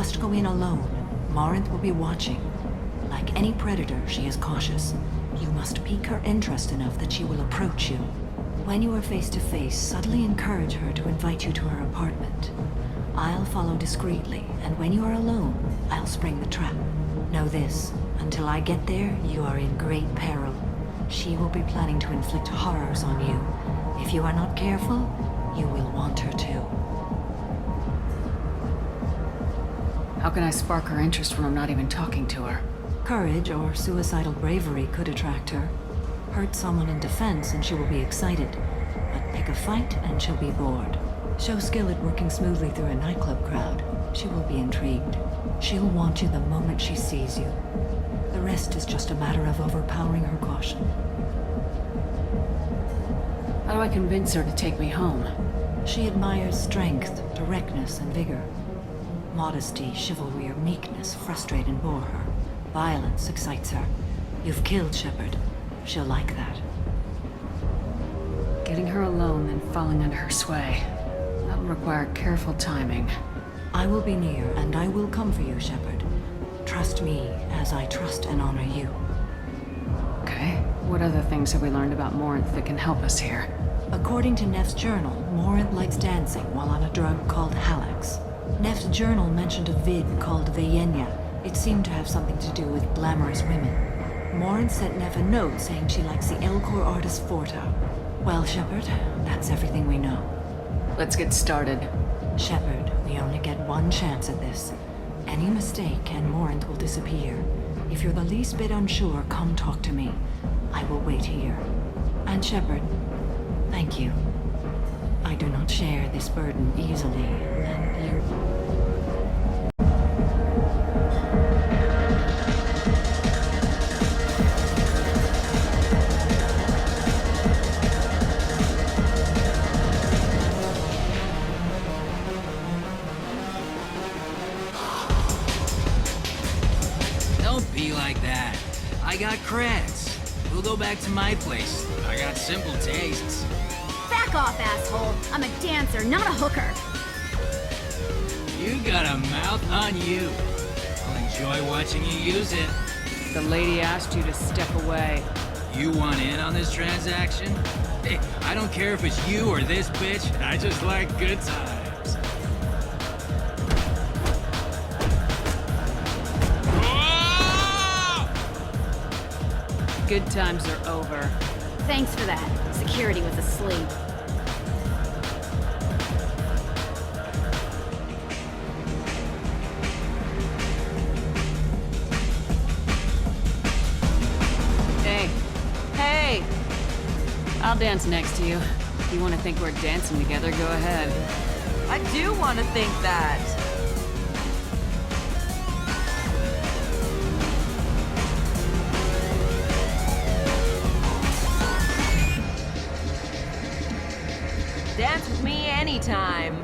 must go in alone. Morinth will be watching. Like any predator, she is cautious. You must pique her interest enough that she will approach you. When you are face to face, subtly encourage her to invite you to her apartment. I'll follow discreetly, and when you are alone, I'll spring the trap. Know this, until I get there, you are in great peril. She will be planning to inflict horrors on you. If you are not careful, you will want her to. How can I spark her interest when I'm not even talking to her? Courage or suicidal bravery could attract her. Hurt someone in defense and she will be excited. But pick a fight and she'll be bored. Show skill at working smoothly through a nightclub crowd. She will be intrigued. She'll want you the moment she sees you. The rest is just a matter of overpowering her caution. How do I convince her to take me home? She admires strength, directness, and vigor. Modesty, chivalry, or meekness frustrate and bore her. Violence excites her. You've killed Shepard. She'll like that. Getting her alone and falling under her sway. That'll require careful timing. I will be near, and I will come for you, Shepard. Trust me, as I trust and honor you. Okay. What other things have we learned about Morinth that can help us here? According to Neff's journal, Morinth likes dancing while on a drug called Halax. Neff's journal mentioned a vid called Vayenya. It seemed to have something to do with glamorous women. Morinth sent Neff a note saying she likes the Elcor artist Forta. Well, Shepard, that's everything we know. Let's get started. Shepard, we only get one chance at this. Any mistake and Morinth will disappear. If you're the least bit unsure, come talk to me. I will wait here. And Shepard, thank you. I do not share this burden easily, and you... Don't be like that. I got creds. We'll go back to my place. I got simple tastes. Back off, asshole! I'm a dancer, not a hooker! You got a mouth on you. I'll enjoy watching you use it. The lady asked you to step away. You want in on this transaction? Hey, I don't care if it's you or this bitch. I just like good times. Good times are over. Thanks for that. Security was asleep. Hey. Hey! I'll dance next to you. If you want to think we're dancing together, go ahead. I do want to think that. Dance with me anytime.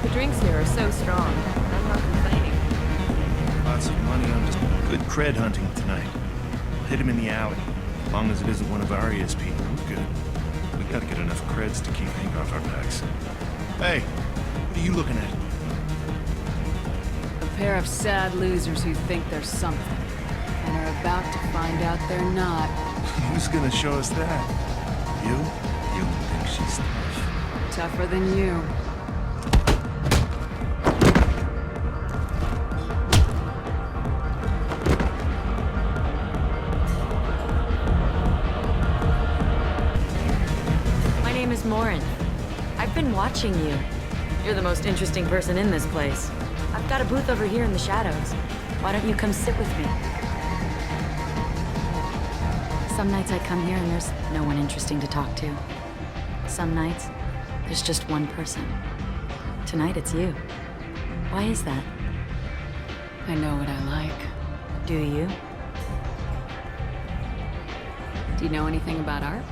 The drinks here are so strong. I'm not complaining. Lots of money on just good cred hunting tonight. We'll hit him in the alley. As long as it isn't one of Arya's people, we're good. We gotta get enough creds to keep ink off our backs. Hey, what are you looking at? A pair of sad losers who think they're something, and are about to find out they're not. Who's gonna show us that? You? You think she's tough? Tougher than you. My name is Morin. I've been watching you. You're the most interesting person in this place. I've got a booth over here in the shadows. Why don't you come sit with me? Some nights I come here and there's no one interesting to talk to. Some nights, there's just one person. Tonight it's you. Why is that? I know what I like. Do you? Do you know anything about art?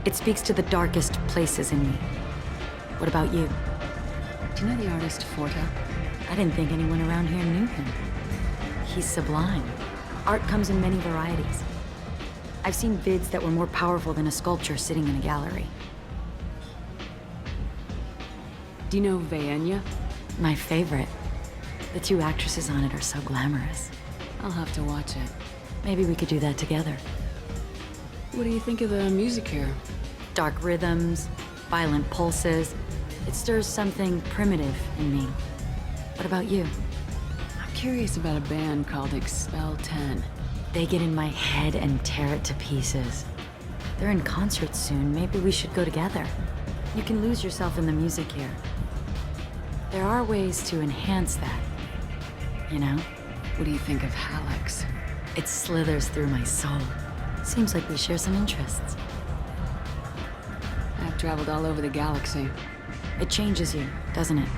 It speaks to the darkest places in me. What about you? Do you know the artist Forta? I didn't think anyone around here knew him. He's sublime. Art comes in many varieties. I've seen vids that were more powerful than a sculpture sitting in a gallery. Do you know Vaenya? My favorite. The two actresses on it are so glamorous. I'll have to watch it. Maybe we could do that together. What do you think of the music here? Dark rhythms, violent pulses. It stirs something primitive in me. What about you? I'm curious about a band called Expel 10. They get in my head and tear it to pieces. They're in concert soon. Maybe we should go together. You can lose yourself in the music here. There are ways to enhance that. You know? What do you think of Hallex? It slithers through my soul. Seems like we share some interests. I've traveled all over the galaxy. It changes you, doesn't it?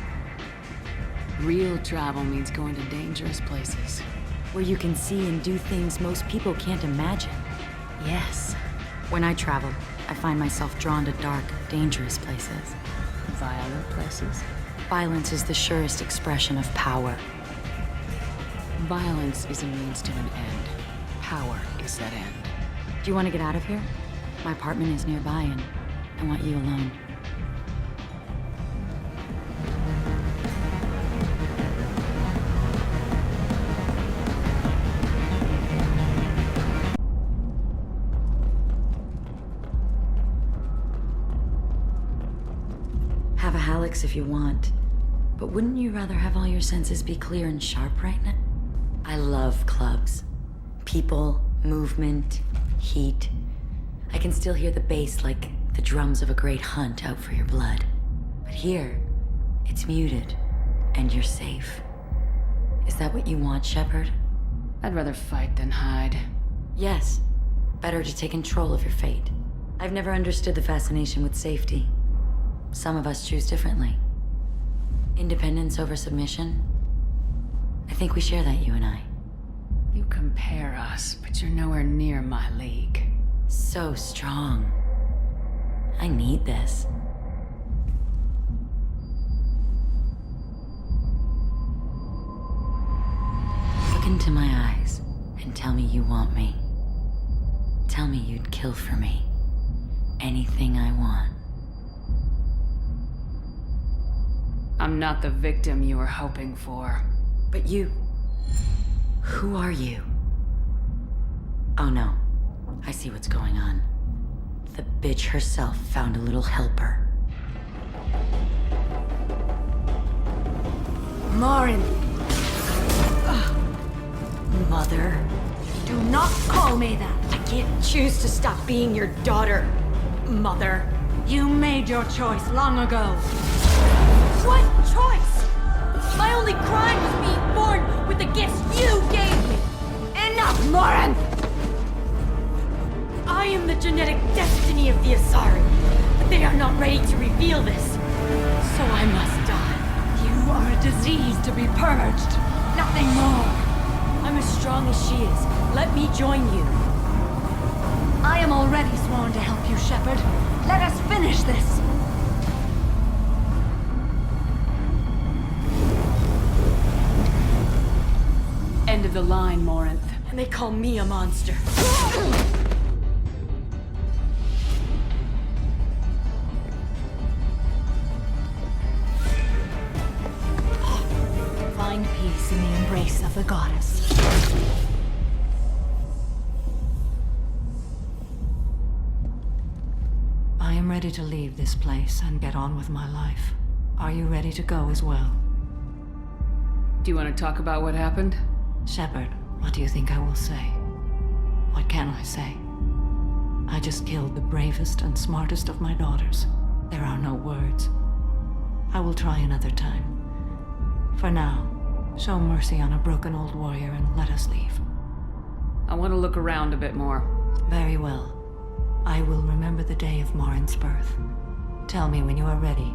Real travel means going to dangerous places. Where you can see and do things most people can't imagine. Yes. When I travel, I find myself drawn to dark, dangerous places. Violent places? Violence is the surest expression of power. Violence is a means to an end. Power is that end. Do you want to get out of here? My apartment is nearby and I want you alone. Have a Hallex if you want, but wouldn't you rather have all your senses be clear and sharp right now? I love clubs. People, movement, heat. I can still hear the bass like the drums of a great hunt out for your blood. But here, it's muted, and you're safe. Is that what you want, Shepard? I'd rather fight than hide. Yes. Better to take control of your fate. I've never understood the fascination with safety. Some of us choose differently. Independence over submission? I think we share that, you and I. You compare us, but you're nowhere near my league. So strong. I need this. Look into my eyes and tell me you want me. Tell me you'd kill for me. Anything I want. I'm not the victim you were hoping for. But you... Who are you? Oh no. I see what's going on. The bitch herself found a little helper. Morin! Mother. Do not call me that! I can't choose to stop being your daughter, Mother. You made your choice long ago. What choice? My only crime was being born with the gifts you gave me. Enough, Morin! I am the genetic destiny of the Asari, but they are not ready to reveal this. So I must die. You are a disease to be purged. Nothing more. I'm as strong as she is. Let me join you. I am already sworn to help you, Shepard. Let us finish this. End of the line, Morinth. And they call me a monster. Find peace in the embrace of the goddess. I am ready to leave this place and get on with my life. Are you ready to go as well? Do you want to talk about what happened? Shepard, what do you think I will say? What can I say? I just killed the bravest and smartest of my daughters. There are no words. I will try another time. For now, show mercy on a broken old warrior and let us leave. I want to look around a bit more. Very well. I will remember the day of Morin's birth. Tell me when you are ready.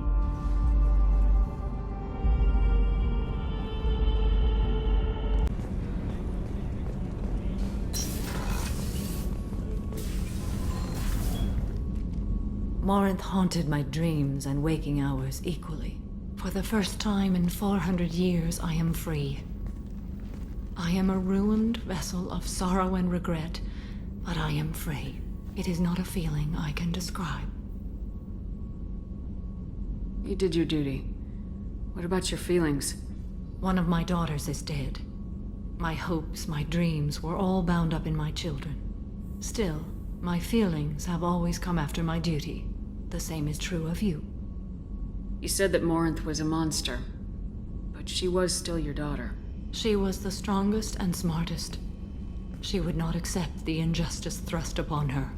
Morinth haunted my dreams and waking hours equally. For the first time in 400 years, I am free. I am a ruined vessel of sorrow and regret, but I am free. It is not a feeling I can describe. You did your duty. What about your feelings? One of my daughters is dead. My hopes, my dreams were all bound up in my children. Still, my feelings have always come after my duty. The same is true of you. You said that Morinth was a monster, but she was still your daughter. She was the strongest and smartest. She would not accept the injustice thrust upon her.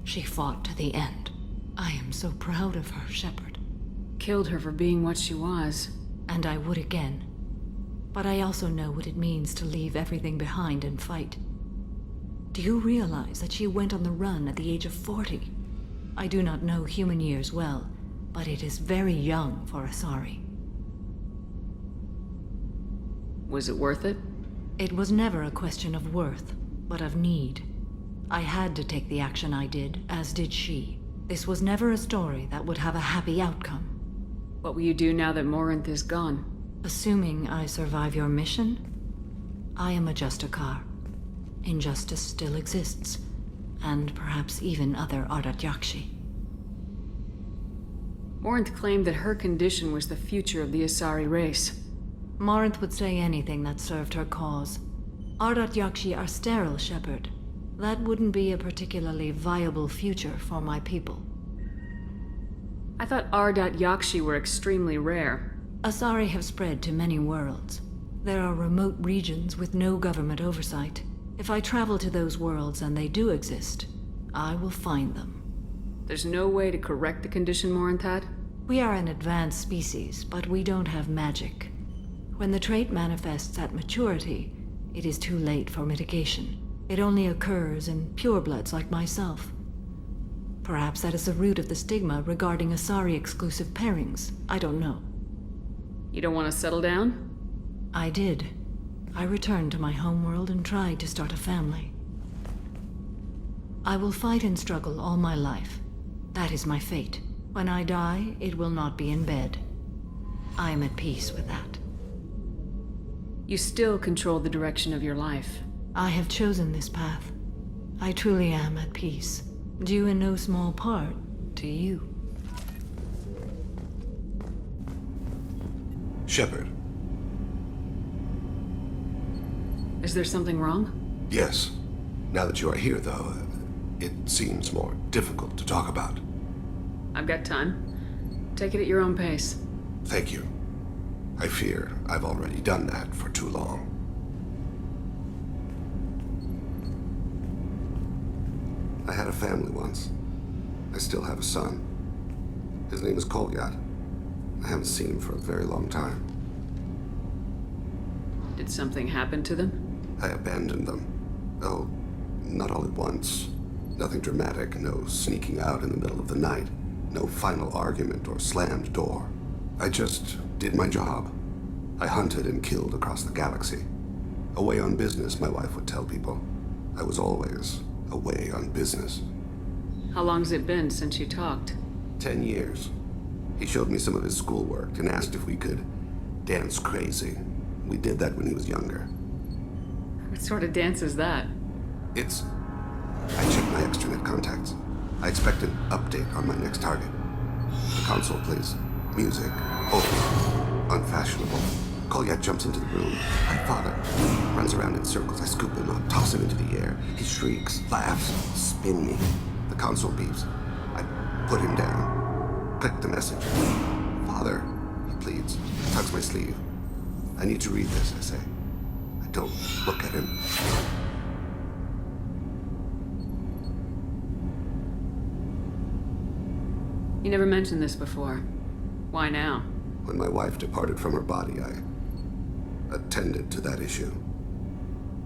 She fought to the end. I am so proud of her, Shepard. Killed her for being what she was. And I would again. But I also know what it means to leave everything behind and fight. Do you realize that she went on the run at the age of 40? I do not know human years well, but it is very young for Asari. Was it worth it? It was never a question of worth, but of need. I had to take the action I did, as did she. This was never a story that would have a happy outcome. What will you do now that Morinth is gone? Assuming I survive your mission, I am a Justicar. Injustice still exists, and perhaps even other Ardat-Yakshi. Morinth claimed that her condition was the future of the Asari race. Morinth would say anything that served her cause. Ardat-Yakshi are sterile, Shepard. That wouldn't be a particularly viable future for my people. I thought Ardat-Yakshi were extremely rare. Asari have spread to many worlds. There are remote regions with no government oversight. If I travel to those worlds and they do exist, I will find them. There's no way to correct the condition Morinth had? We are an advanced species, but we don't have magic. When the trait manifests at maturity, it is too late for mitigation. It only occurs in purebloods like myself. Perhaps that is the root of the stigma regarding Asari-exclusive pairings. I don't know. You don't want to settle down? I did. I returned to my homeworld and tried to start a family. I will fight and struggle all my life. That is my fate. When I die, it will not be in bed. I am at peace with that. You still control the direction of your life. I have chosen this path. I truly am at peace, due in no small part to you. Shepard. Is there something wrong? Yes. Now that you are here, though, it seems more difficult to talk about. I've got time. Take it at your own pace. Thank you. I fear I've already done that for too long. I had a family once. I still have a son. His name is Kolyat. I haven't seen him for a very long time. Did something happen to them? I abandoned them. Oh, not all at once. Nothing dramatic, no sneaking out in the middle of the night, no final argument or slammed door. I just did my job. I hunted and killed across the galaxy. Away on business, my wife would tell people. I was always away on business. How long's it been since you talked? 10 years. He showed me some of his schoolwork and asked if we could dance crazy. We did that when he was younger. What sort of dance is that? It's... I checked my extranet contacts. I expect an update on my next target. The console plays music, old, unfashionable. Kolyat jumps into the room. My father runs around in circles. I scoop him up, toss him into the air. He shrieks, laughs, spin me. The console beeps. I put him down. Click the message. Father, he pleads, tugs my sleeve. I need to read this, I say. I don't look at him. You never mentioned this before. Why now? When my wife departed from her body, I attended to that issue.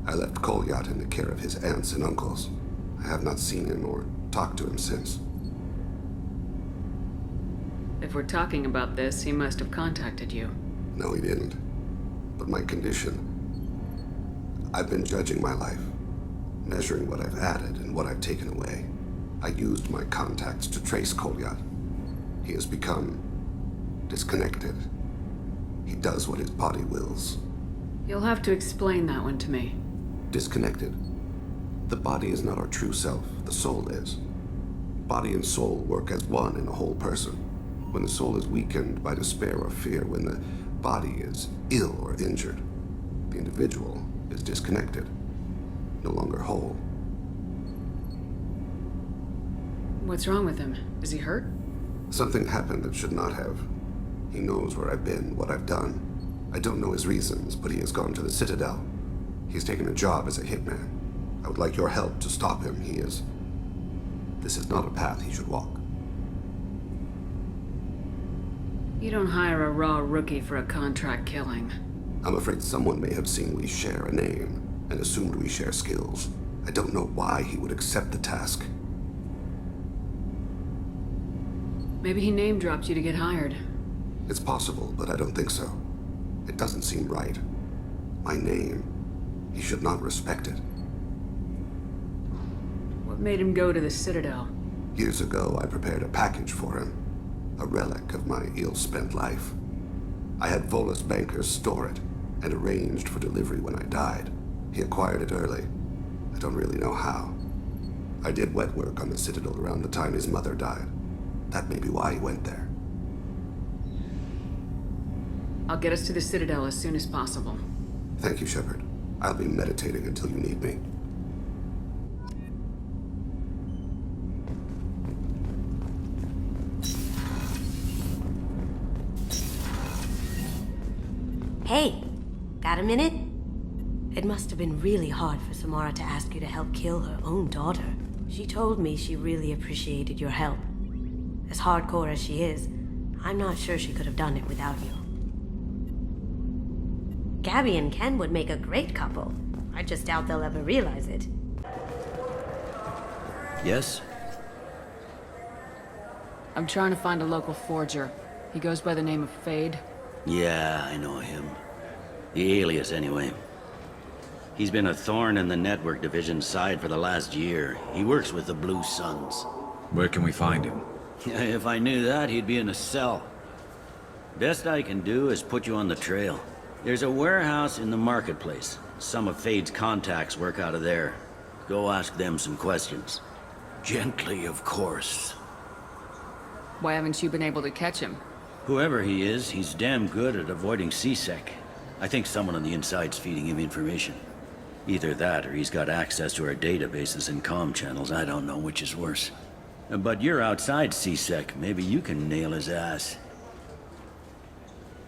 I left Kolyat in the care of his aunts and uncles. I have not seen him or talked to him since. If we're talking about this, he must have contacted you. No, he didn't. But my condition... I've been judging my life, measuring what I've added and what I've taken away. I used my contacts to trace Kolyat. He has become disconnected. He does what his body wills. You'll have to explain that one to me. Disconnected. The body is not our true self, the soul is. Body and soul work as one in a whole person. When the soul is weakened by despair or fear, when the body is ill or injured, the individual is disconnected, no longer whole. What's wrong with him? Is he hurt? Something happened that should not have. He knows where I've been, what I've done. I don't know his reasons, but he has gone to the Citadel. He's taken a job as a hitman. I would like your help to stop him. This is not a path he should walk. You don't hire a raw rookie for a contract killing. I'm afraid someone may have seen we share a name and assumed we share skills. I don't know why he would accept the task. Maybe he name-dropped you to get hired. It's possible, but I don't think so. It doesn't seem right. My name. He should not respect it. What made him go to the Citadel? Years ago, I prepared a package for him. A relic of my ill-spent life. I had Volus bankers store it, and arranged for delivery when I died. He acquired it early. I don't really know how. I did wet work on the Citadel around the time his mother died. That may be why he went there. I'll get us to the Citadel as soon as possible. Thank you, Shepard. I'll be meditating until you need me. Hey, got a minute? It must have been really hard for Samara to ask you to help kill her own daughter. She told me she really appreciated your help. As hardcore as she is, I'm not sure she could have done it without you. Gabby and Ken would make a great couple. I just doubt they'll ever realize it. Yes? I'm trying to find a local forger. He goes by the name of Fade. Yeah, I know him. The alias, anyway. He's been a thorn in the network division's side for the last year. He works with the Blue Suns. Where can we find him? If I knew that, he'd be in a cell. Best I can do is put you on the trail. There's a warehouse in the marketplace. Some of Fade's contacts work out of there. Go ask them some questions. Gently, of course. Why haven't you been able to catch him? Whoever he is, he's damn good at avoiding CSEC. I think someone on the inside's feeding him information. Either that, or he's got access to our databases and comm channels. I don't know which is worse. But you're outside CSEC. Maybe you can nail his ass.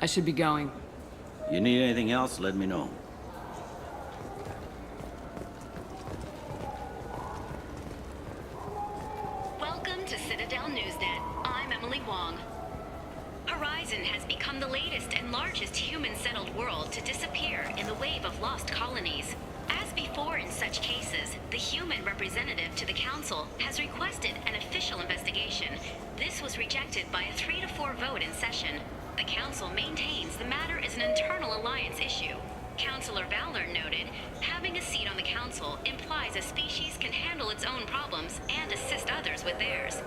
I should be going. You need anything else, let me know. Welcome to Citadel Newsnet. I'm Emily Wong. Horizon has become the latest and largest human-settled world to disappear in the wave of lost colonies. As before in such cases, the human representative to the Council has requested an official investigation. This was rejected by a 3-to-4 vote in session. The Council maintains the matter is an internal alliance issue. Councilor Valor noted, having a seat on the Council implies a species can handle its own problems and assist others with theirs.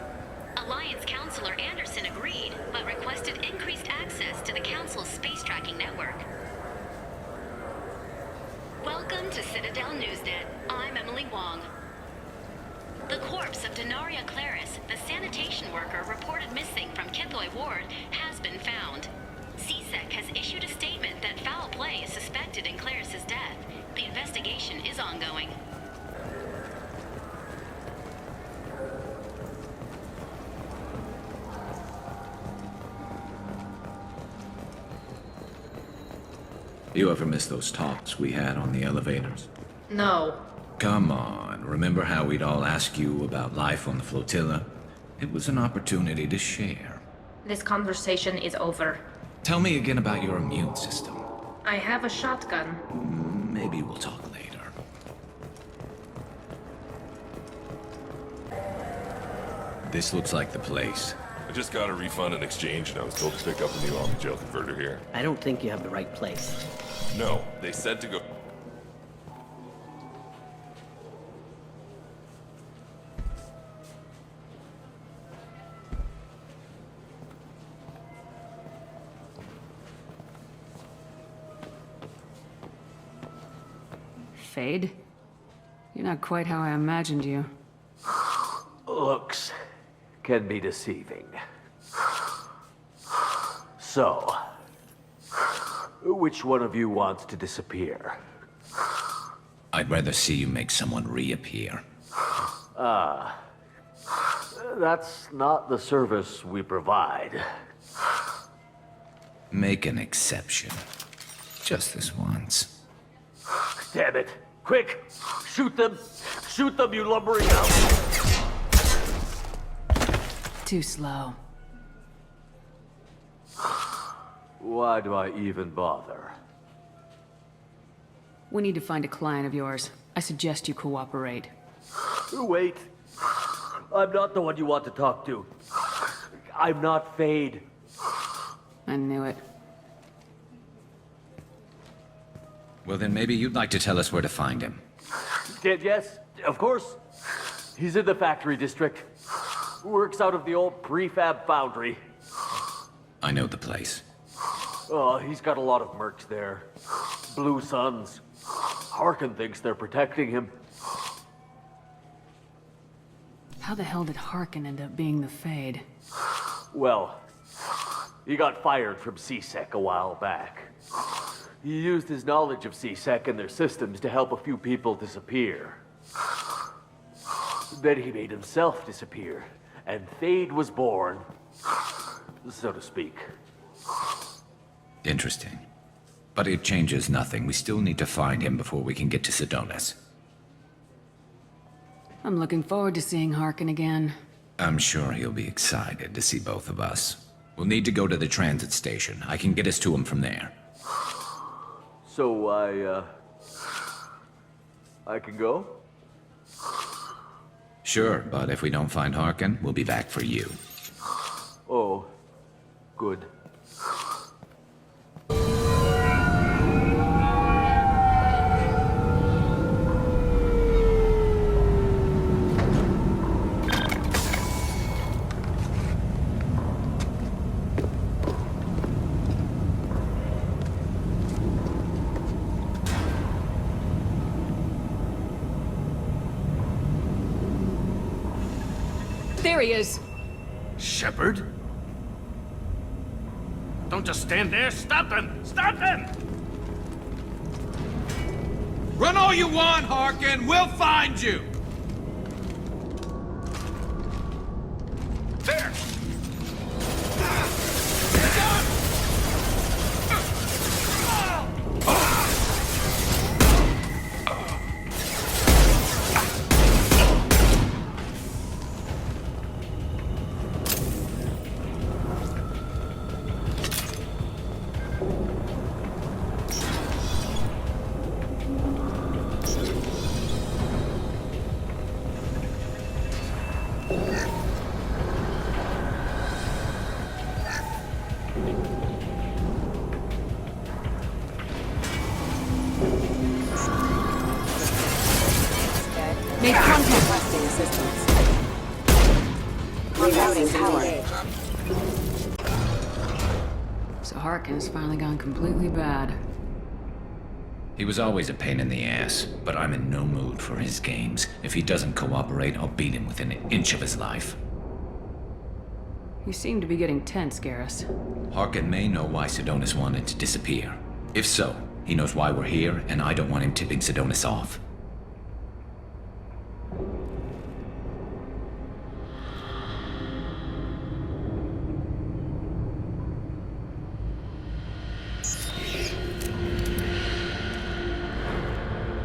Alliance Councilor Anderson agreed, but requested increased access to the Council's space tracking network. Welcome to Citadel Newsnet. I'm Emily Wong. The corpse of Denaria Claris, the sanitation worker reported missing from Kithoy Ward, has been found. CSEC has issued a statement that foul play is suspected in Claris's death. The investigation is ongoing. You ever miss those talks we had on the elevators? No. Come on, remember how we'd all ask you about life on the flotilla? It was an opportunity to share. This conversation is over. Tell me again about your immune system. I have a shotgun. Maybe we'll talk later. This looks like the place. I just got a refund and exchange, and I was told to pick up a new off-the-jail converter here. I don't think you have the right place. No, they said to go... Fade? You're not quite how I imagined you. Looks can be deceiving. So, which one of you wants to disappear? I'd rather see you make someone reappear. That's not the service we provide. Make an exception. Just this once. Damn it. Quick! Shoot them! Shoot them, you lumbering out! Too slow. Why do I even bother? We need to find a client of yours. I suggest you cooperate. Wait. I'm not the one you want to talk to. I'm not Fade. I knew it. Well, then maybe you'd like to tell us where to find him. Yes, of course. He's in the factory district. Works out of the old prefab foundry. I know the place. Oh, he's got a lot of mercs there. Blue Suns. Harkin thinks they're protecting him. How the hell did Harkin end up being the Fade? Well, he got fired from CSEC a while back. He used his knowledge of CSEC and their systems to help a few people disappear. Then he made himself disappear, and Fade was born, so to speak. Interesting. But it changes nothing. We still need to find him before we can get to Sedonis. I'm looking forward to seeing Harkin again. I'm sure he'll be excited to see both of us. We'll need to go to the transit station. I can get us to him from there. So I can go? Sure, but if we don't find Harkin, we'll be back for you. Oh, good. There he is! Shepard? Don't just stand there. Stop him! Stop him! Run all you want, Harkin. We'll find you. There! Make contact. Rerouting power. So Harkin's finally gone completely bad. He was always a pain in the ass, but I'm in no mood for his games. If he doesn't cooperate, I'll beat him within an inch of his life. You seem to be getting tense, Garrus. Harkin may know why Sedonis wanted to disappear. If so, he knows why we're here, and I don't want him tipping Sedonis off.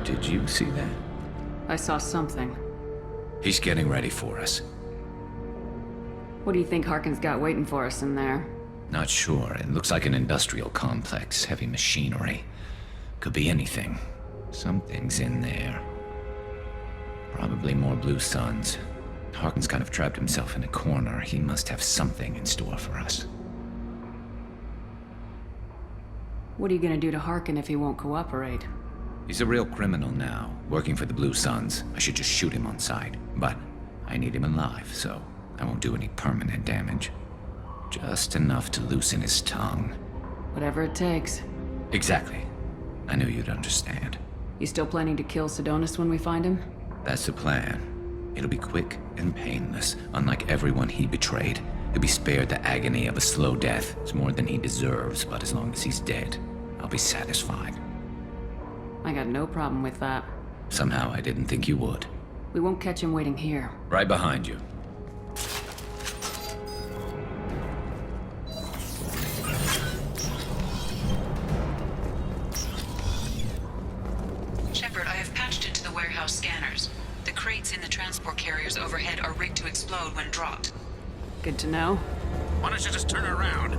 Did you see that? I saw something. He's getting ready for us. What do you think Harkin's got waiting for us in there? Not sure. It looks like an industrial complex. Heavy machinery. Could be anything. Something's in there. Probably more Blue Suns. Harkin's kind of trapped himself in a corner. He must have something in store for us. What are you gonna do to Harkin if he won't cooperate? He's a real criminal now, working for the Blue Suns. I should just shoot him on sight. But I need him alive, so I won't do any permanent damage. Just enough to loosen his tongue. Whatever it takes. Exactly. I knew you'd understand. You still planning to kill Sedonis when we find him? That's the plan. It'll be quick and painless, unlike everyone he betrayed. He'll be spared the agony of a slow death. It's more than he deserves, but as long as he's dead, I'll be satisfied. I got no problem with that. Somehow I didn't think you would. We won't catch him waiting here. Right behind you. Shepard, I have patched into the warehouse scanners. The crates in the transport carriers overhead are rigged to explode when dropped. Good to know. Why don't you just turn around?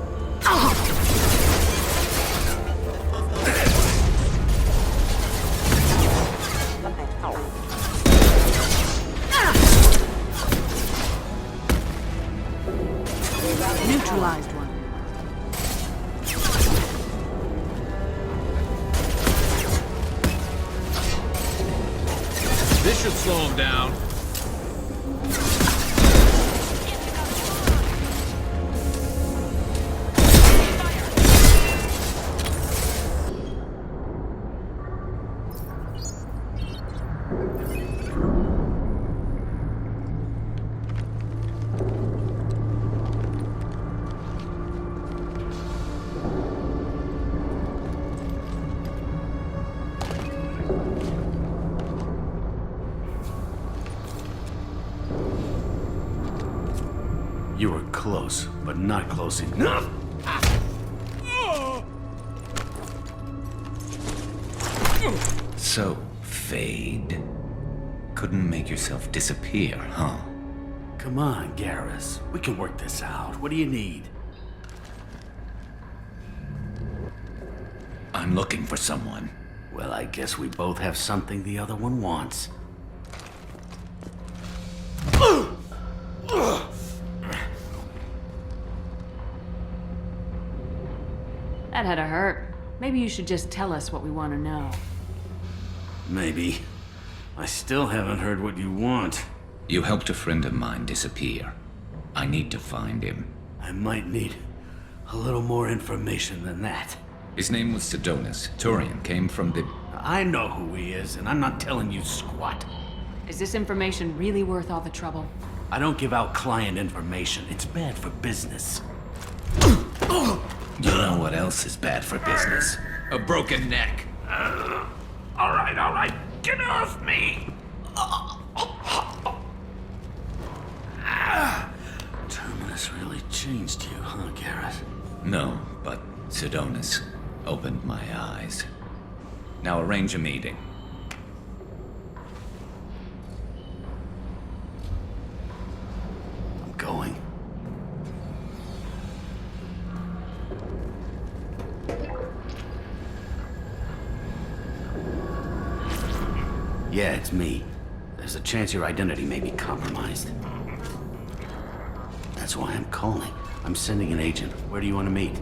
Neutralized one. This should slow him down. You were close, but not close enough. So, Fade. Couldn't make yourself disappear, huh? Come on, Garrus. We can work this out. What do you need? I'm looking for someone. Well, I guess we both have something the other one wants. That had to hurt. Maybe you should just tell us what we want to know. Maybe. I still haven't heard what you want. You helped a friend of mine disappear. I need to find him. I might need a little more information than that. His name was Sedonis. Turian came from the... I know who he is, and I'm not telling you squat. Is this information really worth all the trouble? I don't give out client information. It's bad for business. You know what else is bad for business? A broken neck. All right. Get off me! Terminus really changed you, huh, Garrus? No, but Sedonis opened my eyes. Now arrange a meeting. I'm going. Yeah, it's me. There's a chance your identity may be compromised. That's why I'm calling. I'm sending an agent. Where do you want to meet?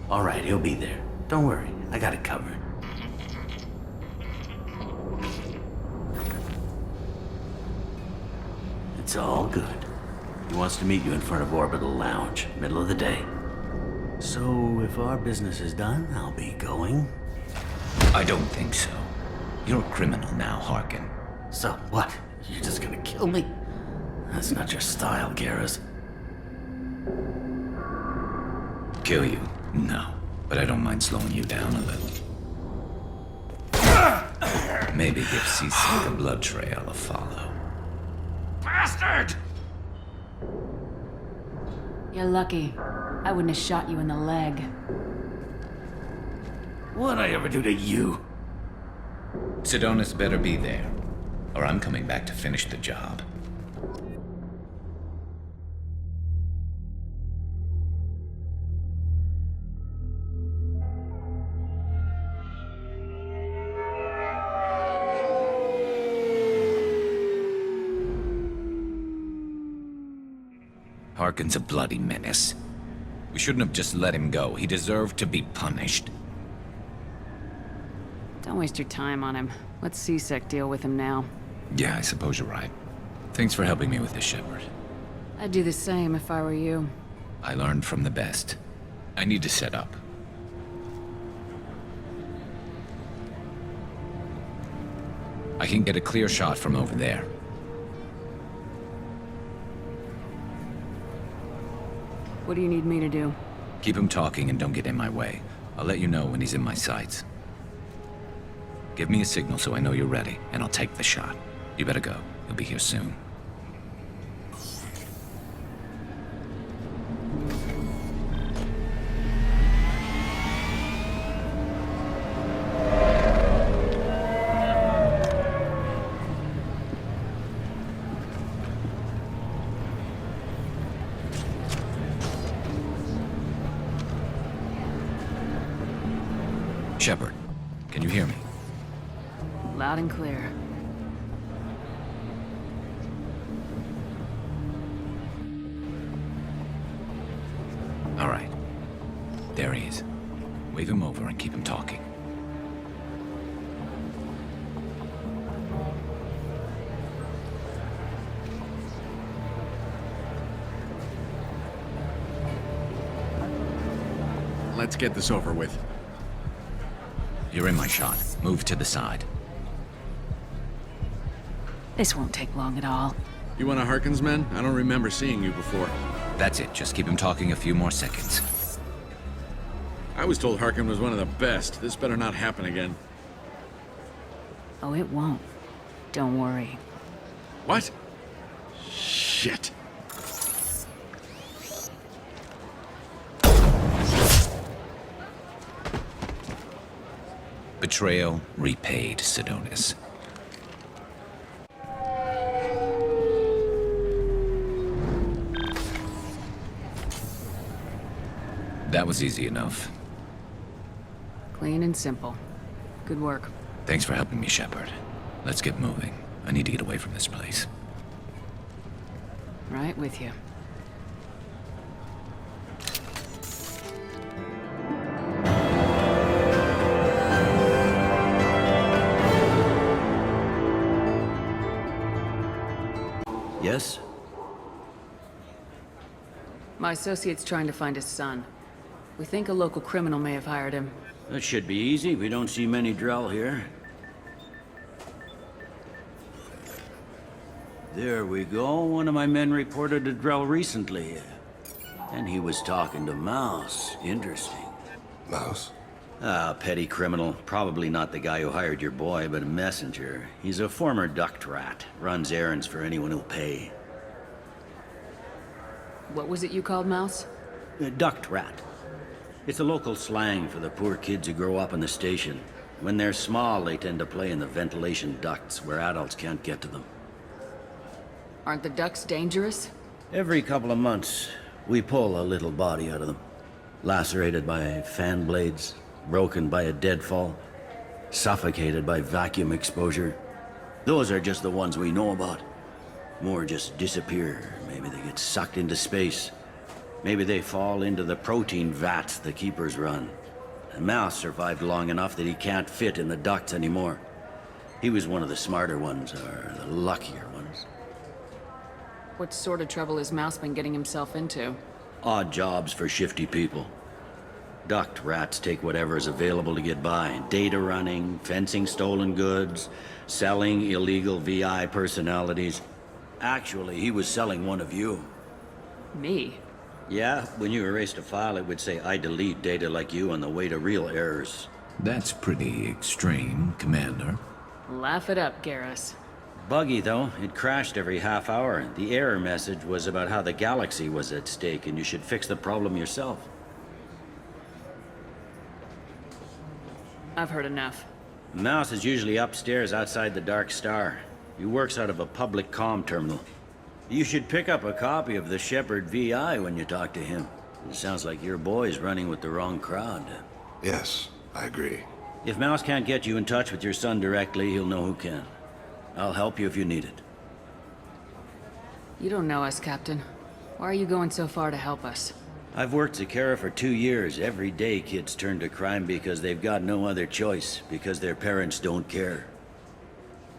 All right, he'll be there. Don't worry, I got it covered. It's all good. He wants to meet you in front of Orbital Lounge, middle of the day. So, if our business is done, I'll be going. I don't think so. You're a criminal now, Harkin. So what? You're just gonna kill me? That's not your style, Garrus. Kill you? No. But I don't mind slowing you down a little. Maybe give Seasick a blood trail to follow. Bastard! You're lucky. I wouldn't have shot you in the leg. What'd I ever do to you? Sedonis better be there, or I'm coming back to finish the job. Harkin's a bloody menace. We shouldn't have just let him go. He deserved to be punished. Don't waste your time on him. Let C-Sec deal with him now. Yeah, I suppose you're right. Thanks for helping me with this, Shepard. I'd do the same if I were you. I learned from the best. I need to set up. I can get a clear shot from over there. What do you need me to do? Keep him talking and don't get in my way. I'll let you know when he's in my sights. Give me a signal so I know you're ready, and I'll take the shot. You better go. He'll be here soon. Shepard, can you hear me? Loud and clear. All right. There he is. Wave him over and keep him talking. Let's get this over with. You're in my shot. Move to the side. This won't take long at all. You one of Harkin's men? I don't remember seeing you before. That's it. Just keep him talking a few more seconds. I was told Harkin was one of the best. This better not happen again. Oh, it won't. Don't worry. What? Shit. Betrayal repaid, Sidonis. That was easy enough. Clean and simple. Good work. Thanks for helping me, Shepard. Let's get moving. I need to get away from this place. Right with you. Yes? My associate's trying to find his son. We think a local criminal may have hired him. That should be easy. We don't see many Drell here. There we go. One of my men reported a Drell recently. And he was talking to Mouse. Interesting. Mouse? Ah, petty criminal. Probably not the guy who hired your boy, but a messenger. He's a former duct rat. Runs errands for anyone who'll pay. What was it you called Mouse? A duct rat. It's a local slang for the poor kids who grow up in the station. When they're small, they tend to play in the ventilation ducts where adults can't get to them. Aren't the ducks dangerous? Every couple of months, we pull a little body out of them. Lacerated by fan blades, broken by a deadfall, suffocated by vacuum exposure. Those are just the ones we know about. More just disappear. Maybe they get sucked into space. Maybe they fall into the protein vats the keepers run. And Mouse survived long enough that he can't fit in the ducts anymore. He was one of the smarter ones, or the luckier ones. What sort of trouble has Mouse been getting himself into? Odd jobs for shifty people. Duct rats take whatever is available to get by. Data running, fencing stolen goods, selling illegal VI personalities. Actually, he was selling one of you. Me? Yeah, when you erased a file, it would say, I delete data like you on the way to real errors. That's pretty extreme, Commander. Laugh it up, Garrus. Buggy, though. It crashed every half hour. The error message was about how the galaxy was at stake, and you should fix the problem yourself. I've heard enough. Mouse is usually upstairs outside the Dark Star. He works out of a public comm terminal. You should pick up a copy of the Shepard VI when you talk to him. It sounds like your boy's running with the wrong crowd. Yes, I agree. If Mouse can't get you in touch with your son directly, he'll know who can. I'll help you if you need it. You don't know us, Captain. Why are you going so far to help us? I've worked Zakera for 2 years. Every day kids turn to crime because they've got no other choice, because their parents don't care.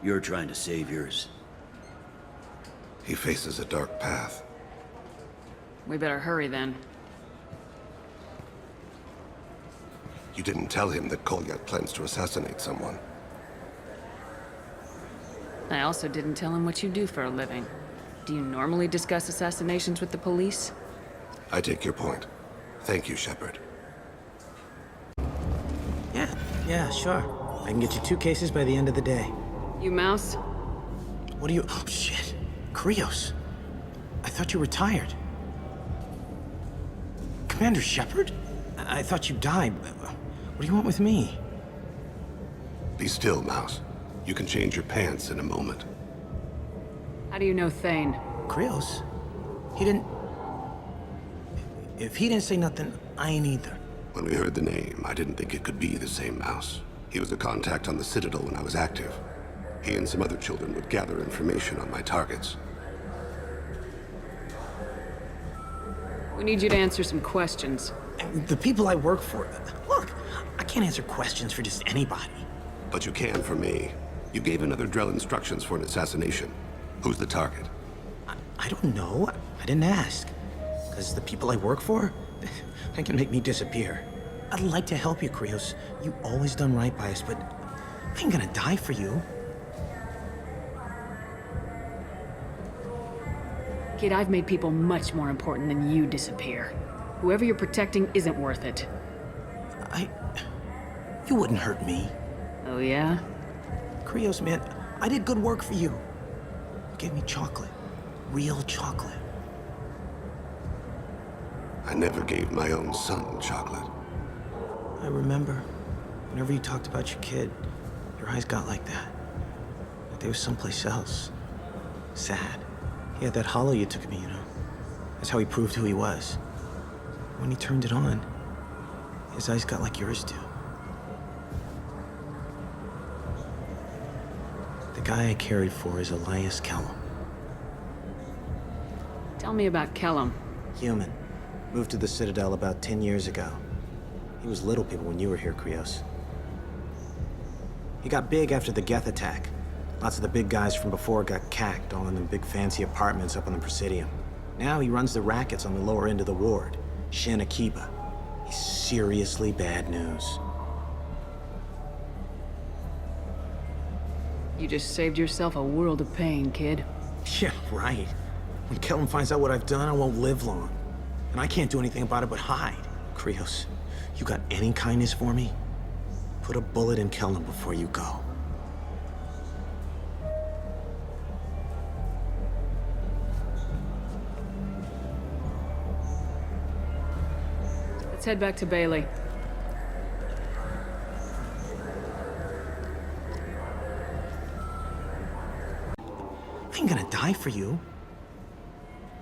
You're trying to save yours. He faces a dark path. We better hurry then. You didn't tell him that Kolyat plans to assassinate someone. I also didn't tell him what you do for a living. Do you normally discuss assassinations with the police? I take your point. Thank you, Shepard. Yeah, sure. I can get you 2 cases by the end of the day. You Mouse? What are you... Oh, shit. Krios. I thought you retired. Commander Shepard? I thought you died. What do you want with me? Be still, Mouse. You can change your pants in a moment. How do you know Thane? Krios? He didn't... If he didn't say nothing, I ain't either. When we heard the name, I didn't think it could be the same Mouse. He was a contact on the Citadel when I was active. He and some other children would gather information on my targets. We need you to answer some questions. The people I work for... Look, I can't answer questions for just anybody. But you can for me. You gave another Drell instructions for an assassination. Who's the target? I don't know. I didn't ask. Because the people I work for, they can make me disappear. I'd like to help you, Krios. You always done right by us, but I ain't gonna die for you. Kid, I've made people much more important than you disappear. Whoever you're protecting isn't worth it. You wouldn't hurt me. Oh, yeah? Krios, man, I did good work for you. You gave me chocolate. Real chocolate. I never gave my own son chocolate. I remember. Whenever you talked about your kid, your eyes got like that. Like they were someplace else. Sad. He had that hollow you took of me, you know. That's how he proved who he was. When he turned it on, his eyes got like yours do. The guy I carried for is Elias Kellum. Tell me about Kellum. Human. Moved to the Citadel about 10 years ago. He was little people when you were here, Krios. He got big after the Geth attack. Lots of the big guys from before got cacked all in them big fancy apartments up on the Presidium. Now he runs the rackets on the lower end of the ward, Shin Akiba. He's seriously bad news. You just saved yourself a world of pain, kid. Yeah, right. When Kellum finds out what I've done, I won't live long. And I can't do anything about it but hide. Krios, you got any kindness for me? Put a bullet in Kellum before you go. Let's head back to Bailey. I ain't gonna die for you.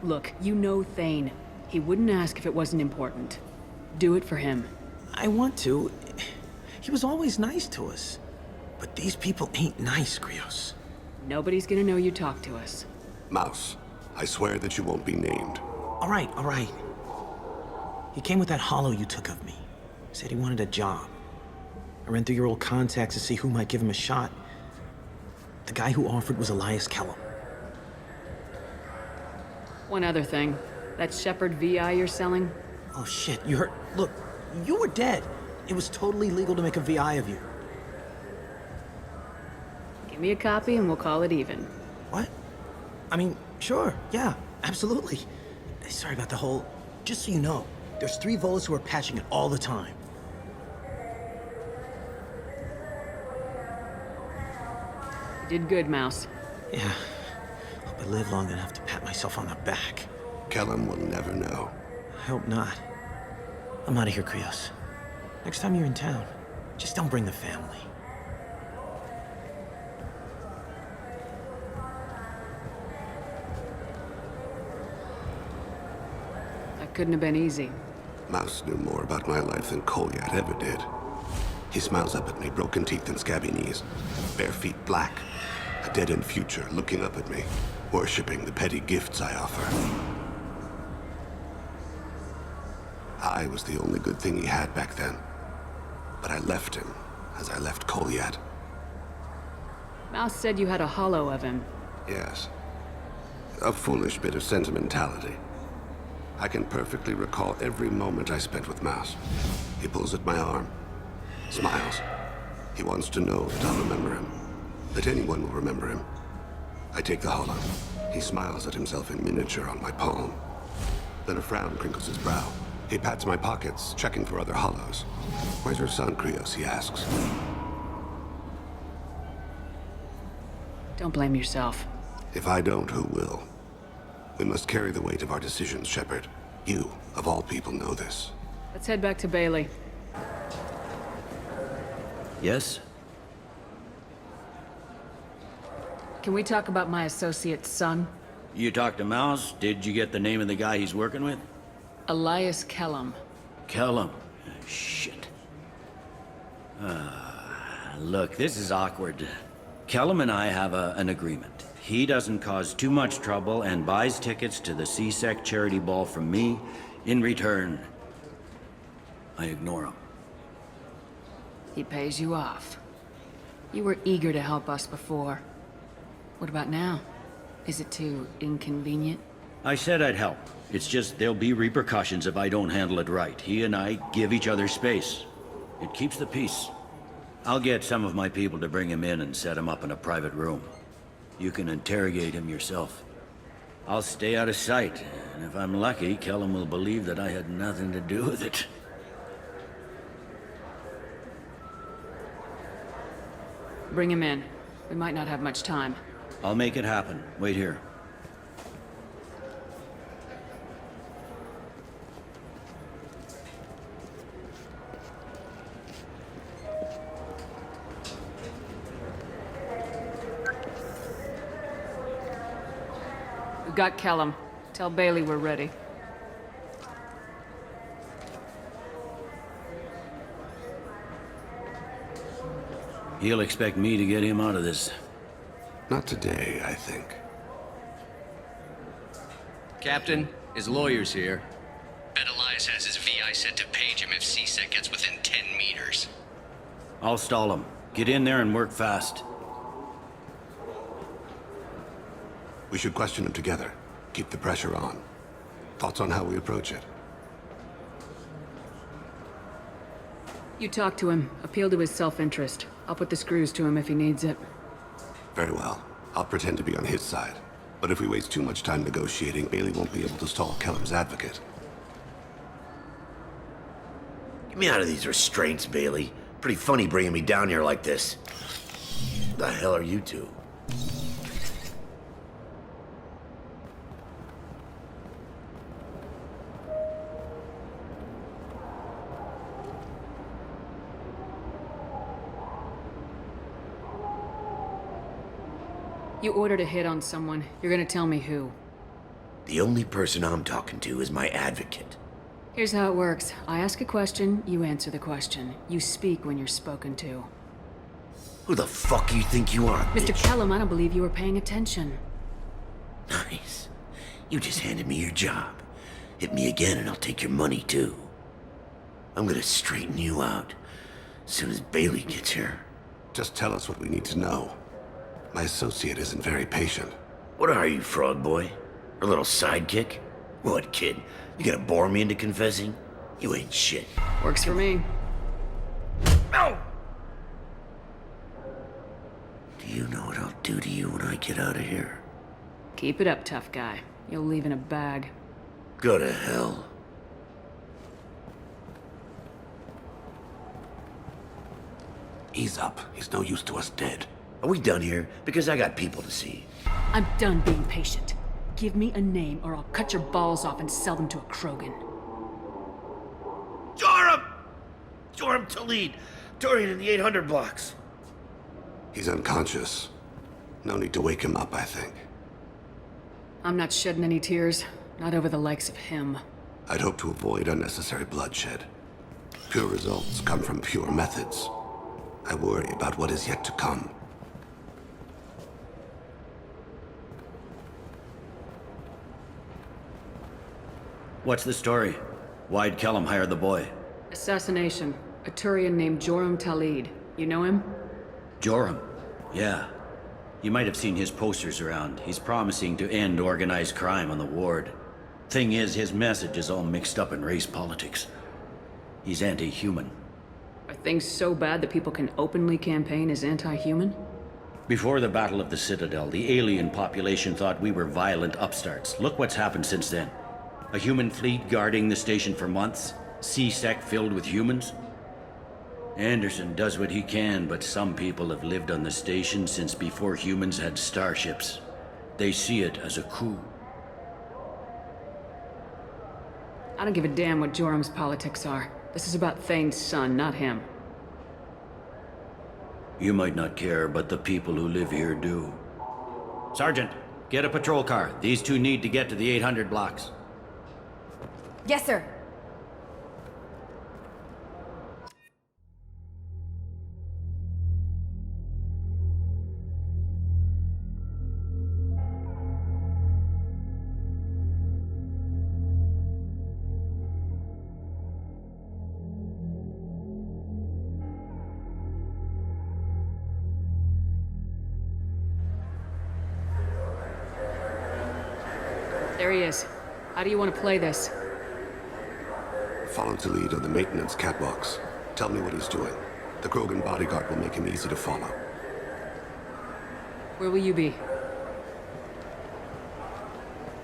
Look, you know Thane. He wouldn't ask if it wasn't important. Do it for him. I want to. He was always nice to us. But these people ain't nice, Krios. Nobody's gonna know you talk to us. Mouse, I swear that you won't be named. All right. He came with that hollow you took of me. Said he wanted a job. I ran through your old contacts to see who might give him a shot. The guy who offered was Elias Kellum. One other thing. That Shepard VI you're selling? Oh shit, you heard? Look, you were dead. It was totally legal to make a VI of you. Give me a copy and we'll call it even. What? I mean, sure, yeah, absolutely. Sorry about the whole... Just so you know, there's 3 Volus who are patching it all the time. You did good, Mouse. Yeah. Hope I live long enough to pat myself on the back. Kellum will never know. I hope not. I'm out of here, Krios. Next time you're in town, just don't bring the family. That couldn't have been easy. Mouse knew more about my life than Kolyat ever did. He smiles up at me, broken teeth and scabby knees, bare feet black, a dead-end future looking up at me, worshipping the petty gifts I offer. I was the only good thing he had back then. But I left him, as I left Kolyat. Mouse said you had a hollow of him. Yes. A foolish bit of sentimentality. I can perfectly recall every moment I spent with Mouse. He pulls at my arm, smiles. He wants to know that I'll remember him, that anyone will remember him. I take the hollow. He smiles at himself in miniature on my palm. Then a frown crinkles his brow. He pats my pockets, checking for other hollows. Where's your son, Krios? He asks. Don't blame yourself. If I don't, who will? We must carry the weight of our decisions, Shepard. You, of all people, know this. Let's head back to Bailey. Yes? Can we talk about my associate's son? You talked to Mouse? Did you get the name of the guy he's working with? Elias Kellum. Kellum. Shit. Look, this is awkward. Kellum and I have an agreement. He doesn't cause too much trouble and buys tickets to the C-Sec charity ball from me. In return, I ignore him. He pays you off. You were eager to help us before. What about now? Is it too inconvenient? I said I'd help. It's just there'll be repercussions if I don't handle it right. He and I give each other space. It keeps the peace. I'll get some of my people to bring him in and set him up in a private room. You can interrogate him yourself. I'll stay out of sight, and if I'm lucky, Kellum will believe that I had nothing to do with it. Bring him in. We might not have much time. I'll make it happen. Wait here. We've got Kellum. Tell Bailey we're ready. He'll expect me to get him out of this. Not today, I think. Captain, his lawyer's here. Bet Elias has his VI set to page him if C-Sec gets within 10 meters. I'll stall him. Get in there and work fast. We should question him together. Keep the pressure on. Thoughts on how we approach it? You talk to him. Appeal to his self-interest. I'll put the screws to him if he needs it. Very well. I'll pretend to be on his side. But if we waste too much time negotiating, Bailey won't be able to stall Kellum's advocate. Get me out of these restraints, Bailey. Pretty funny bringing me down here like this. The hell are you two? You ordered a hit on someone. You're gonna tell me who. The only person I'm talking to is my advocate. Here's how it works. I ask a question, you answer the question. You speak when you're spoken to. Who the fuck you think you are, Mr. bitch? Kellum, I don't believe you were paying attention. Nice. You just handed me your job. Hit me again and I'll take your money too. I'm gonna straighten you out as soon as Bailey gets here. Just tell us what we need to know. My associate isn't very patient. What are you, frog boy? Her little sidekick? What, kid? You gonna bore me into confessing? You ain't shit. Works for me. No! Do you know what I'll do to you when I get out of here? Keep it up, tough guy. You'll leave in a bag. Go to hell. Ease up. He's no use to us dead. Are we done here? Because I got people to see. I'm done being patient. Give me a name or I'll cut your balls off and sell them to a Krogan. Joram! Joram Talid! Dorian in the 800 blocks. He's unconscious. No need to wake him up, I think. I'm not shedding any tears. Not over the likes of him. I'd hope to avoid unnecessary bloodshed. Pure results come from pure methods. I worry about what is yet to come. What's the story? Why'd Kellum hire the boy? Assassination. A Turian named Joram Talid. You know him? Joram? Yeah. You might have seen his posters around. He's promising to end organized crime on the ward. Thing is, his message is all mixed up in race politics. He's anti-human. Are things so bad that people can openly campaign as anti-human? Before the Battle of the Citadel, the alien population thought we were violent upstarts. Look what's happened since then. A human fleet guarding the station for months? C-Sec filled with humans? Anderson does what he can, but some people have lived on the station since before humans had starships. They see it as a coup. I don't give a damn what Jorum's politics are. This is about Thane's son, not him. You might not care, but the people who live here do. Sergeant, get a patrol car. These two need to get to the 800 blocks. Yes, sir. There he is. How do you want to play this? Follow the lead on the maintenance catwalks. Tell me what he's doing. The Krogan bodyguard will make him easy to follow. Where will you be?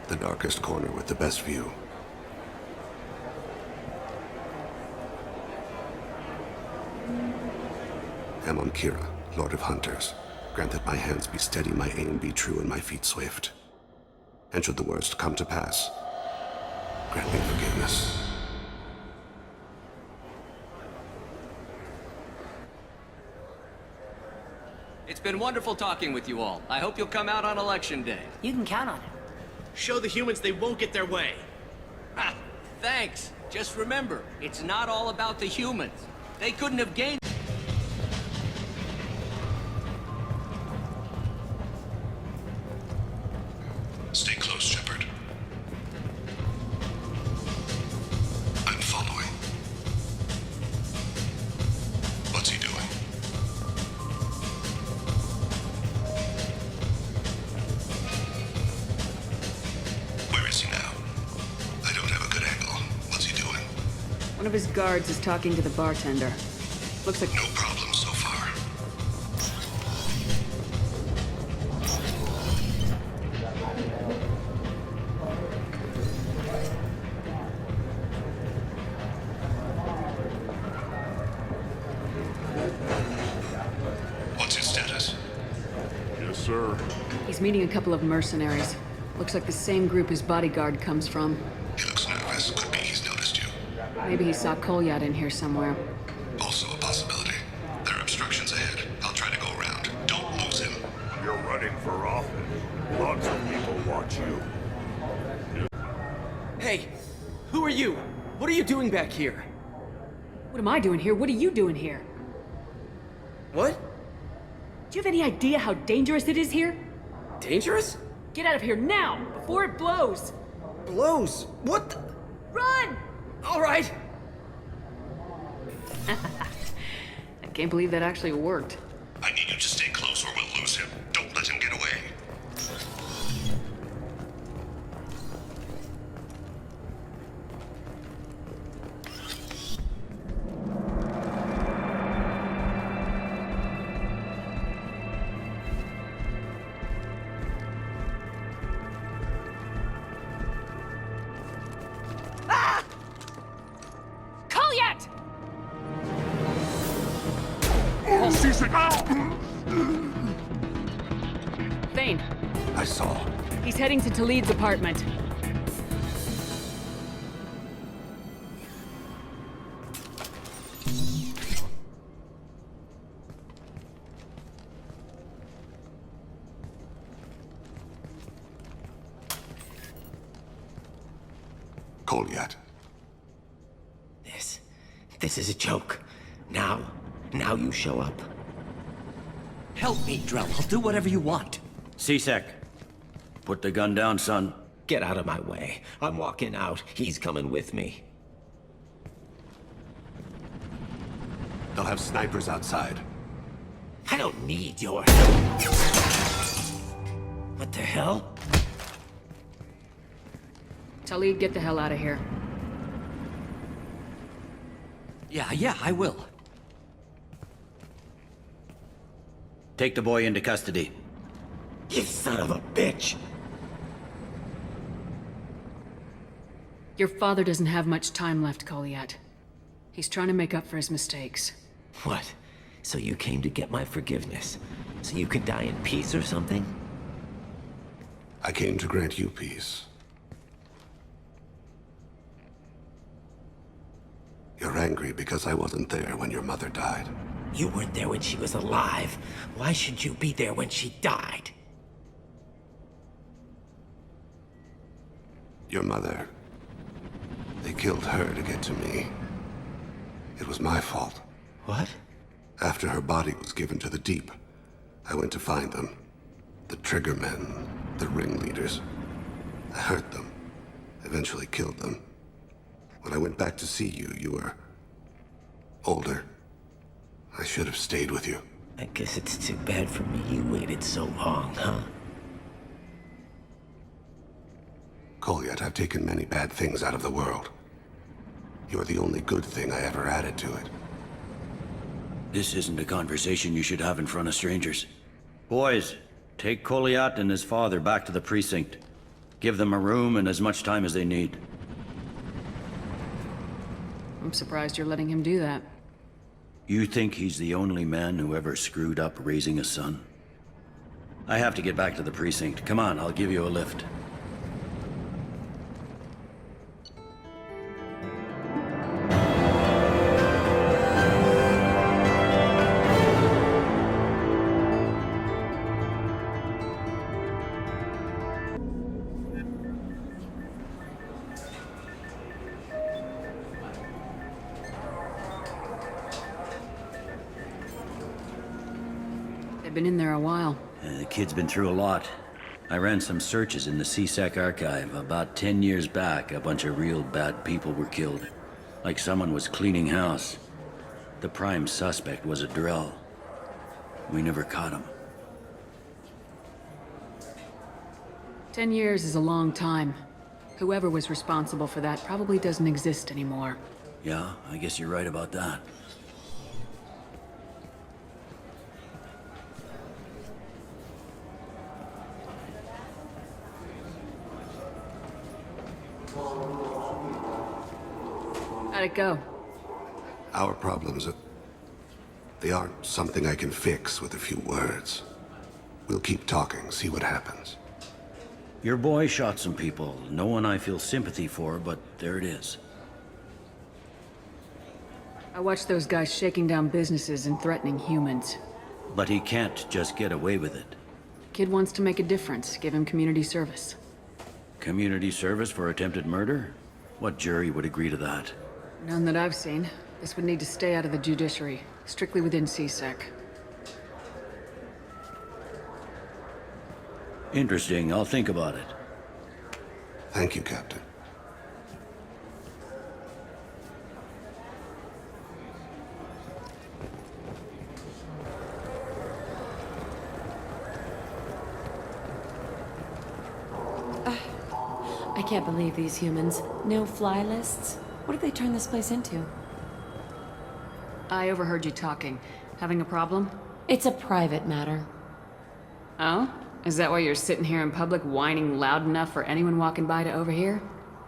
The darkest corner with the best view. Amon Kira, Lord of Hunters. Grant that my hands be steady, my aim be true, and my feet swift. And should the worst come to pass, grant me forgiveness. It's been wonderful talking with you all. I hope you'll come out on Election Day. You can count on it. Show the humans they won't get their way. Ha! Thanks. Just remember, it's not all about the humans. They couldn't have gained... Stay close, Shepard. I'm following. What's he doing? Where is he now? I don't have a good angle. What's he doing? One of his guards is talking to the bartender. Looks like... No problem so far. What's his status? Yes, sir. He's meeting a couple of mercenaries. Looks like the same group his bodyguard comes from. He looks nervous. Could be he's noticed you. Maybe he saw Kolyat in here somewhere. Also a possibility. There are obstructions ahead. I'll try to go around. Don't lose him. You're running for office. Lots of people watch you. Hey, who are you? What are you doing back here? What am I doing here? What are you doing here? What? Do you have any idea how dangerous it is here? Dangerous? Get out of here now, before it blows! Blows? What the... Run! All right. I can't believe that actually worked. I need you to stay close or we'll lose him. Don't let him get away. Kolyat! Thane, I saw. he's heading to Talid's apartment. Kolyat. This is a joke. Now you show up. Help me, Drell. I'll do whatever you want. C-Sec, put the gun down, son. Get out of my way. I'm walking out. He's coming with me. They'll have snipers outside. I don't need your help. What the hell? Talid, get the hell out of here. Yeah, I will. Take the boy into custody. You son of a bitch! Your father doesn't have much time left, Colliet. He's trying to make up for his mistakes. What? So you came to get my forgiveness? So you could die in peace or something? I came to grant you peace. You're angry because I wasn't there when your mother died. You weren't there when she was alive. Why should you be there when she died? Your mother... They killed her to get to me. It was my fault. What? After her body was given to the Deep, I went to find them. The Triggermen, the ringleaders. I hurt them. Eventually killed them. When I went back to see you, you were... older. I should have stayed with you. I guess it's too bad for me you waited so long, huh? Colliet, I've taken many bad things out of the world. You're the only good thing I ever added to it. This isn't a conversation you should have in front of strangers. Boys, take Colliet and his father back to the precinct. Give them a room and as much time as they need. I'm surprised you're letting him do that. You think he's the only man who ever screwed up raising a son? I have to get back to the precinct. Come on, I'll give you a lift. They've been in there a while. The kid's been through a lot. I ran some searches in the CSEC archive. About 10 years back, a bunch of real bad people were killed. Like someone was cleaning house. The prime suspect was a Drell. We never caught him. 10 years is a long time. Whoever was responsible for that probably doesn't exist anymore. Yeah, I guess you're right about that. How'd it go? Our problems they aren't something I can fix with a few words. We'll keep talking, see what happens. Your boy shot some people. No one I feel sympathy for, but there it is. I watched those guys shaking down businesses and threatening humans. But he can't just get away with it. Kid wants to make a difference. Give him community service. Community service for attempted murder? What jury would agree to that? None that I've seen. This would need to stay out of the judiciary, strictly within CSEC. Interesting. I'll think about it. Thank you, Captain. I can't believe these humans. No fly lists? What did they turn this place into? I overheard you talking. Having a problem? It's a private matter. Oh? Is that why you're sitting here in public whining loud enough for anyone walking by to overhear?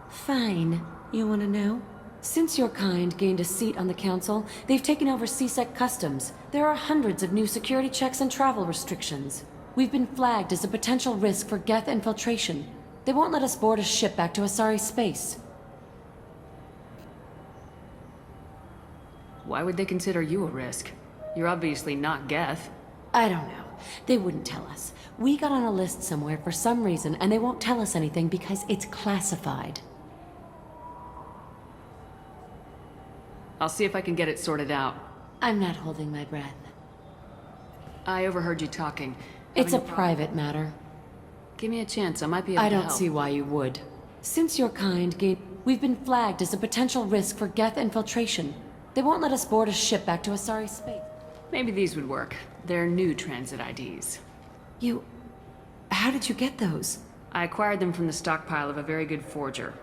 Fine. You want to know? Since your kind gained a seat on the council, they've taken over CSEC customs. There are hundreds of new security checks and travel restrictions. We've been flagged as a potential risk for Geth infiltration. They won't let us board a ship back to Asari space. Why would they consider you a risk? You're obviously not Geth. I don't know. They wouldn't tell us. We got on a list somewhere for some reason, and they won't tell us anything because it's classified. I'll see if I can get it sorted out. I'm not holding my breath. I overheard you talking. It's a private matter. Give me a chance, I might be able to help. I don't see why you would. Since your kind gained... We've been flagged as a potential risk for Geth infiltration. They won't let us board a ship back to Asari space. Maybe these would work. They're new transit IDs. You... How did you get those? I acquired them from the stockpile of a very good forger.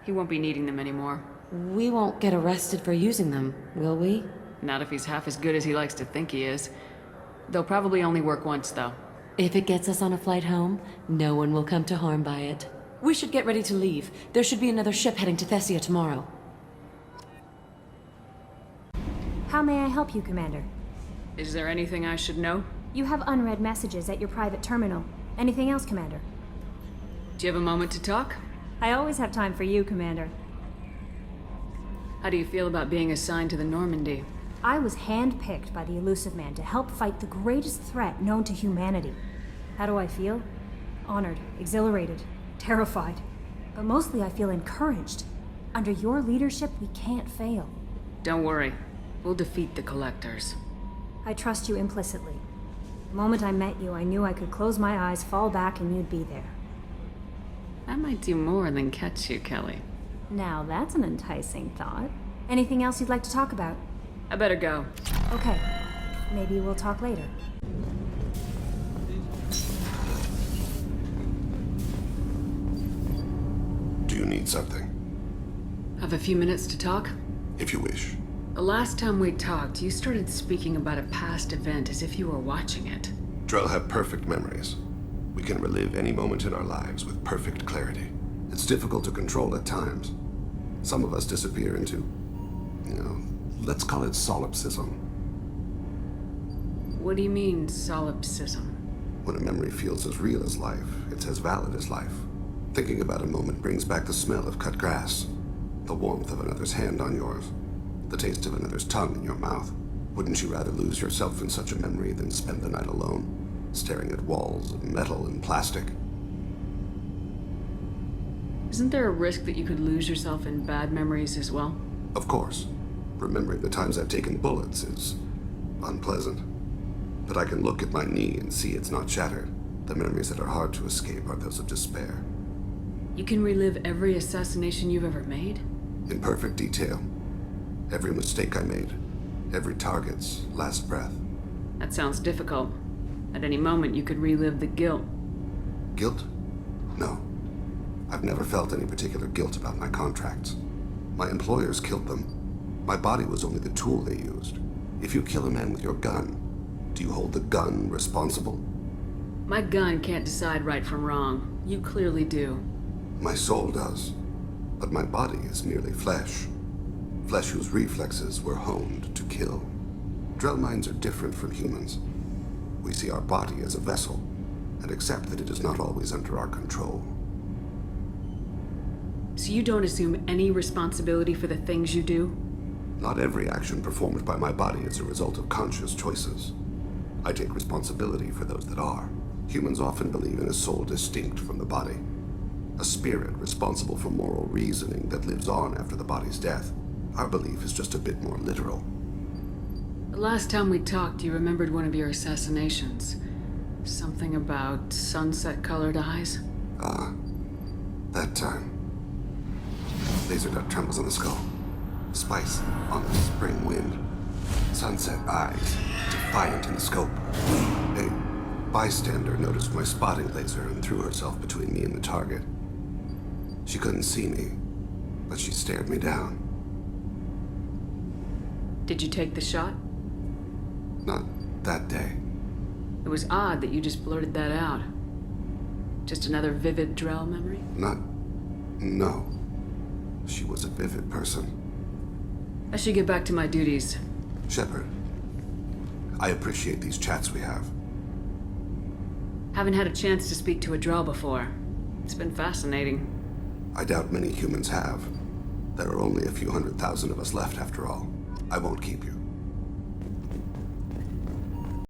He won't be needing them anymore. We won't get arrested for using them, will we? Not if he's half as good as he likes to think he is. They'll probably only work once, though. If it gets us on a flight home, no one will come to harm by it. We should get ready to leave. There should be another ship heading to Thessia tomorrow. How may I help you, Commander? Is there anything I should know? You have unread messages at your private terminal. Anything else, Commander? Do you have a moment to talk? I always have time for you, Commander. How do you feel about being assigned to the Normandy? I was handpicked by the Elusive Man to help fight the greatest threat known to humanity. How do I feel? Honored, exhilarated, terrified. But mostly I feel encouraged. Under your leadership, we can't fail. Don't worry. We'll defeat the Collectors. I trust you implicitly. The moment I met you, I knew I could close my eyes, fall back, and you'd be there. I might do more than catch you, Kelly. Now that's an enticing thought. Anything else you'd like to talk about? I better go. Okay. Maybe we'll talk later. Do you need something? Have a few minutes to talk? If you wish. The last time we talked, you started speaking about a past event as if you were watching it. Drell have perfect memories. We can relive any moment in our lives with perfect clarity. It's difficult to control at times. Some of us disappear into, let's call it solipsism. What do you mean, solipsism? When a memory feels as real as life, it's as valid as life. Thinking about a moment brings back the smell of cut grass, the warmth of another's hand on yours, the taste of another's tongue in your mouth. Wouldn't you rather lose yourself in such a memory than spend the night alone, staring at walls of metal and plastic? Isn't there a risk that you could lose yourself in bad memories as well? Of course. Remembering the times I've taken bullets is unpleasant. But I can look at my knee and see it's not shattered. The memories that are hard to escape are those of despair. You can relive every assassination you've ever made? In perfect detail. Every mistake I made. Every target's last breath. That sounds difficult. At any moment, you could relive the guilt. Guilt? No. I've never felt any particular guilt about my contracts. My employers killed them. My body was only the tool they used. If you kill a man with your gun, do you hold the gun responsible? My gun can't decide right from wrong. You clearly do. My soul does. But my body is merely flesh. Flesh whose reflexes were honed to kill. Drell minds are different from humans. We see our body as a vessel, and accept that it is not always under our control. So you don't assume any responsibility for the things you do? Not every action performed by my body is a result of conscious choices. I take responsibility for those that are. Humans often believe in a soul distinct from the body. A spirit responsible for moral reasoning that lives on after the body's death. Our belief is just a bit more literal. The last time we talked, you remembered one of your assassinations. Something about sunset-colored eyes? That time. Laser dot trembles on the skull. Spice on the spring wind. Sunset eyes, defiant in the scope. A bystander noticed my spotting laser and threw herself between me and the target. She couldn't see me, but she stared me down. Did you take the shot? Not that day. It was odd that you just blurted that out. Just another vivid Drell memory? No. She was a vivid person. I should get back to my duties. Shepard, I appreciate these chats we have. Haven't had a chance to speak to a Drell before. It's been fascinating. I doubt many humans have. There are only a few 100,000 of us left after all. I won't keep you.